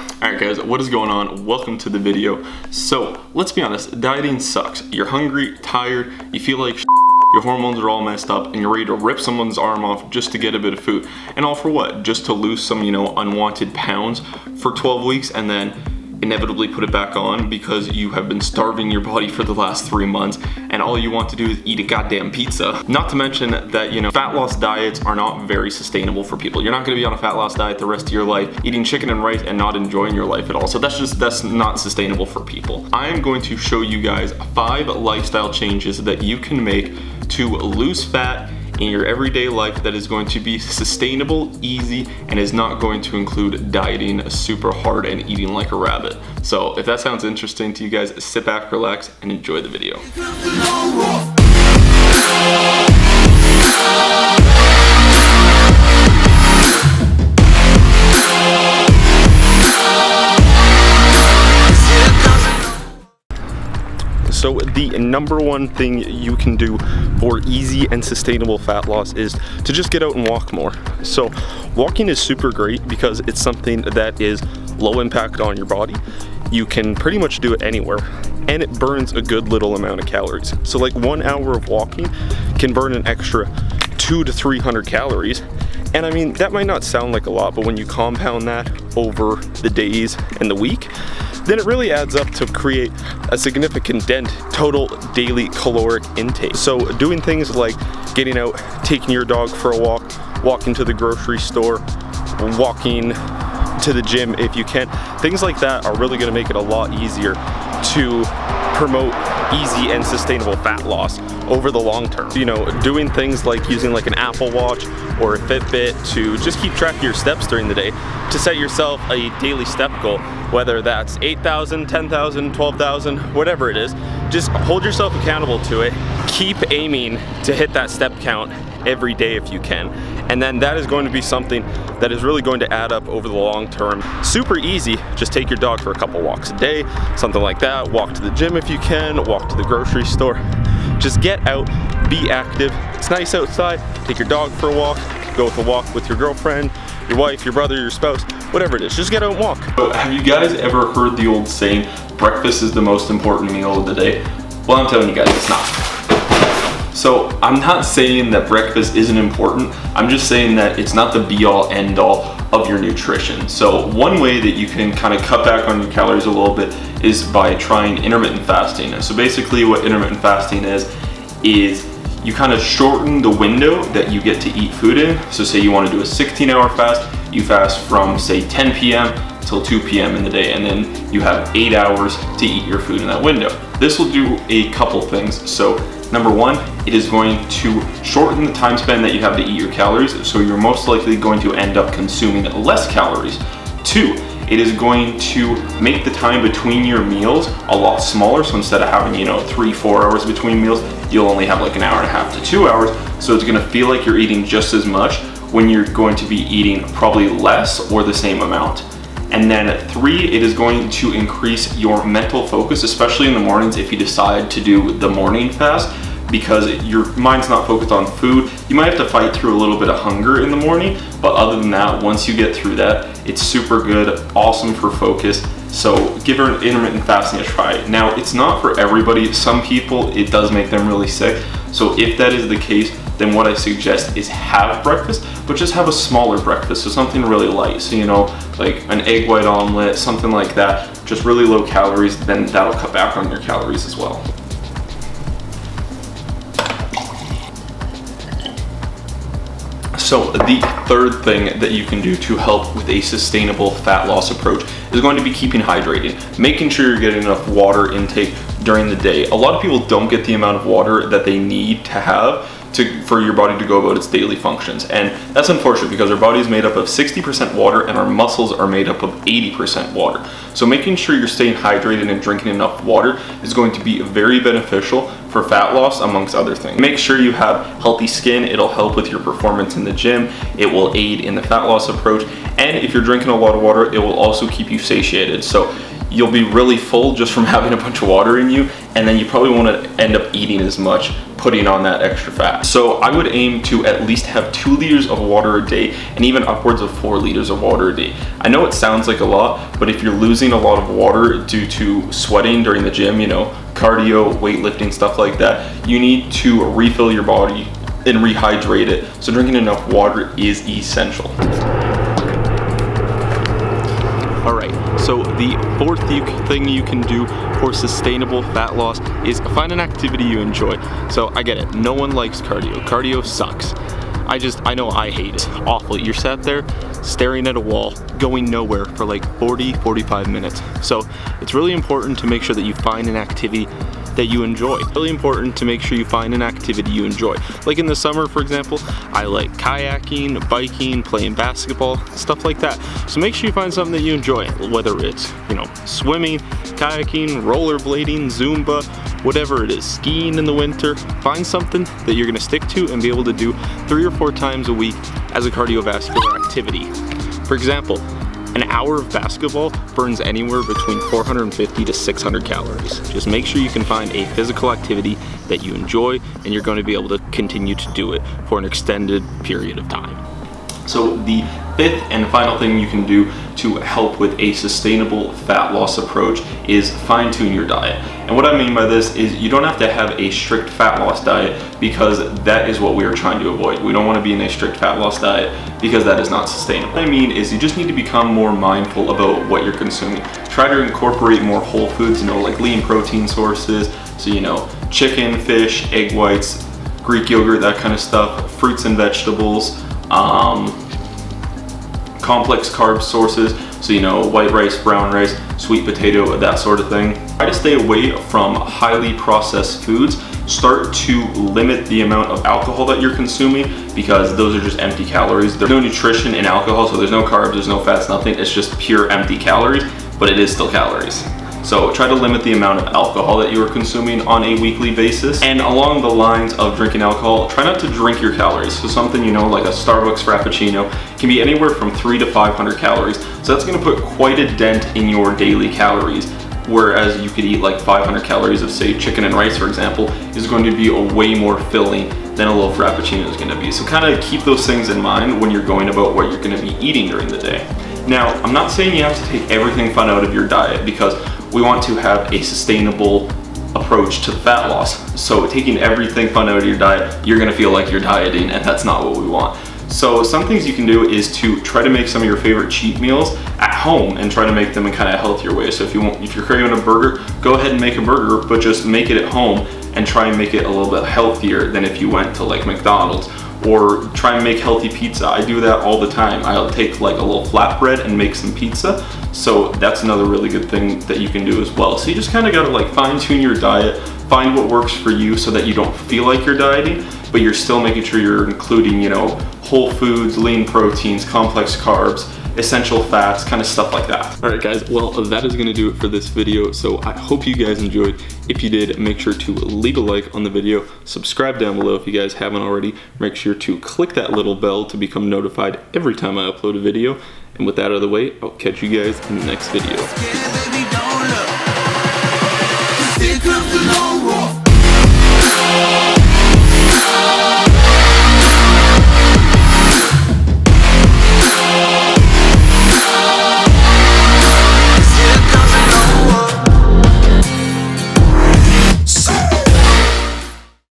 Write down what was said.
Alright guys, what is going on? Welcome to the video. So, let's be honest, dieting sucks. You're hungry, tired, you feel like your hormones are all messed up, and you're ready to rip someone's arm off just to get a bit of food. And all for what? Just to lose some, unwanted pounds for 12 weeks and then inevitably put it back on because you have been starving your body for the last 3 months and all you want to do is eat a goddamn pizza. Not to mention that, fat loss diets are not very sustainable for people. You're not gonna be on a fat loss diet the rest of your life, eating chicken and rice and not enjoying your life at all. So that's not sustainable for people. I am going to show you guys 5 lifestyle changes that you can make to lose fat in your everyday life that is going to be sustainable, easy, and is not going to include dieting super hard and eating like a rabbit. So if that sounds interesting to you guys, sit back, relax, and enjoy the video. So the number one thing you can do for easy and sustainable fat loss is to just get out and walk more. So walking is super great because it's something that is low impact on your body. You can pretty much do it anywhere and it burns a good little amount of calories. So like 1 hour of walking can burn an extra 200 to 300 calories. And I mean, that might not sound like a lot, but when you compound that over the days and the week, then it really adds up to create a significant dent total daily caloric intake. So doing things like getting out, taking your dog for a walk, walking to the grocery store, walking to the gym if you can, things like that are really gonna make it a lot easier to promote easy and sustainable fat loss over the long term. Doing things like using like an Apple Watch or a Fitbit to just keep track of your steps during the day to set yourself a daily step goal, whether that's 8,000, 10,000, 12,000, whatever it is. Just hold yourself accountable to it. Keep aiming to hit that step count every day if you can. And then that is going to be something that is really going to add up over the long term. Super easy, just take your dog for a couple walks a day, something like that. Walk to the gym if you can, walk to the grocery store. Just get out, be active. It's nice outside, take your dog for a walk, go for a walk with your girlfriend, your wife, your brother, your spouse, whatever it is, just get out and walk. So have you guys ever heard the old saying, breakfast is the most important meal of the day? Well, I'm telling you guys, it's not. So I'm not saying that breakfast isn't important, I'm just saying that it's not the be all end all of your nutrition. So one way that you can kind of cut back on your calories a little bit is by trying intermittent fasting. So basically what intermittent fasting is you kind of shorten the window that you get to eat food in. So say you want to do a 16-hour fast, you fast from say 10 p.m. till 2 p.m. in the day, and then you have 8 hours to eat your food in that window. This will do a couple things. So number one, it is going to shorten the time span that you have to eat your calories, so you're most likely going to end up consuming less calories. 2, it is going to make the time between your meals a lot smaller, so instead of having 3-4 hours between meals, you'll only have like an hour and a half to 2 hours, so it's going to feel like you're eating just as much when you're going to be eating probably less or the same amount. And then 3, it is going to increase your mental focus, especially in the mornings if you decide to do the morning fast, because your mind's not focused on food. You might have to fight through a little bit of hunger in the morning, but other than that, once you get through that, it's super good, awesome for focus. So give intermittent fasting a try. Now, it's not for everybody. Some people, it does make them really sick. So if that is the case, then what I suggest is have breakfast, but just have a smaller breakfast, so something really light. So like an egg white omelet, something like that, just really low calories, then that'll cut back on your calories as well. So the third thing that you can do to help with a sustainable fat loss approach is going to be keeping hydrated, making sure you're getting enough water intake during the day. A lot of people don't get the amount of water that they need to have for your body to go about its daily functions. And that's unfortunate because our body is made up of 60% water and our muscles are made up of 80% water. So making sure you're staying hydrated and drinking enough water is going to be very beneficial for fat loss, amongst other things. Make sure you have healthy skin. It'll help with your performance in the gym. It will aid in the fat loss approach. And if you're drinking a lot of water, it will also keep you satiated. So you'll be really full just from having a bunch of water in you, and then you probably won't end up eating as much, putting on that extra fat. So I would aim to at least have 2 liters of water a day, and even upwards of 4 liters of water a day. I know it sounds like a lot, but if you're losing a lot of water due to sweating during the gym, you know, cardio, weightlifting, stuff like that, you need to refill your body and rehydrate it. So drinking enough water is essential. All right, so the fourth thing you can do for sustainable fat loss is find an activity you enjoy. So I get it, no one likes cardio. Cardio sucks. I know I hate it. Awful. You're sat there staring at a wall, going nowhere for like 40-45 minutes. So it's really important to make sure that you find an activity that you enjoy. Really important to make sure you find an activity you enjoy. Like in the summer, for example, I like kayaking, biking, playing basketball, stuff like that. So make sure you find something that you enjoy, whether it's, you know, swimming, kayaking, rollerblading, Zumba, whatever it is, skiing in the winter. Find something that you're gonna stick to and be able to do 3 or 4 times a week as a cardiovascular activity. For example, an hour of basketball burns anywhere between 450 to 600 calories. Just make sure you can find a physical activity that you enjoy, and you're going to be able to continue to do it for an extended period of time. So the 5th and final thing you can do to help with a sustainable fat loss approach is fine-tune your diet. And what I mean by this is you don't have to have a strict fat loss diet, because that is what we are trying to avoid. We don't want to be in a strict fat loss diet because that is not sustainable. What I mean is you just need to become more mindful about what you're consuming. Try to incorporate more whole foods, you know, like lean protein sources. So, you know, chicken, fish, egg whites, Greek yogurt, that kind of stuff, fruits and vegetables, complex carb sources, so you know, white rice, brown rice, sweet potato, that sort of thing. Try to stay away from highly processed foods. Start to limit the amount of alcohol that you're consuming, because those are just empty calories. There's no nutrition in alcohol, so there's no carbs, there's no fats, nothing. It's just pure empty calories, but it is still calories. So try to limit the amount of alcohol that you are consuming on a weekly basis. And along the lines of drinking alcohol, try not to drink your calories. So something, you know, like a Starbucks Frappuccino can be anywhere from 300 to 500 calories. So that's gonna put quite a dent in your daily calories. Whereas you could eat like 500 calories of, say, chicken and rice, for example, is going to be a way more filling than a little Frappuccino is gonna be. So kind of keep those things in mind when you're going about what you're gonna be eating during the day. Now, I'm not saying you have to take everything fun out of your diet, because we want to have a sustainable approach to fat loss. So taking everything fun out of your diet, you're gonna feel like you're dieting, and that's not what we want. So some things you can do is to try to make some of your favorite cheat meals at home and try to make them in kind of healthier ways. So if you're craving a burger, go ahead and make a burger, but just make it at home and try and make it a little bit healthier than if you went to like McDonald's. Or try and make healthy pizza. I do that all the time. I'll take like a little flatbread and make some pizza. So that's another really good thing that you can do as well. So you just kind of gotta like fine tune your diet, find what works for you so that you don't feel like you're dieting, but you're still making sure you're including, you know, whole foods, lean proteins, complex carbs, essential fats, kind of stuff like that. All right guys, well that is gonna do it for this video. So I hope you guys enjoyed. If you did, make sure to leave a like on the video, subscribe down below if you guys haven't already. Make sure to click that little bell to become notified every time I upload a video. And with that out of the way, I'll catch you guys in the next video.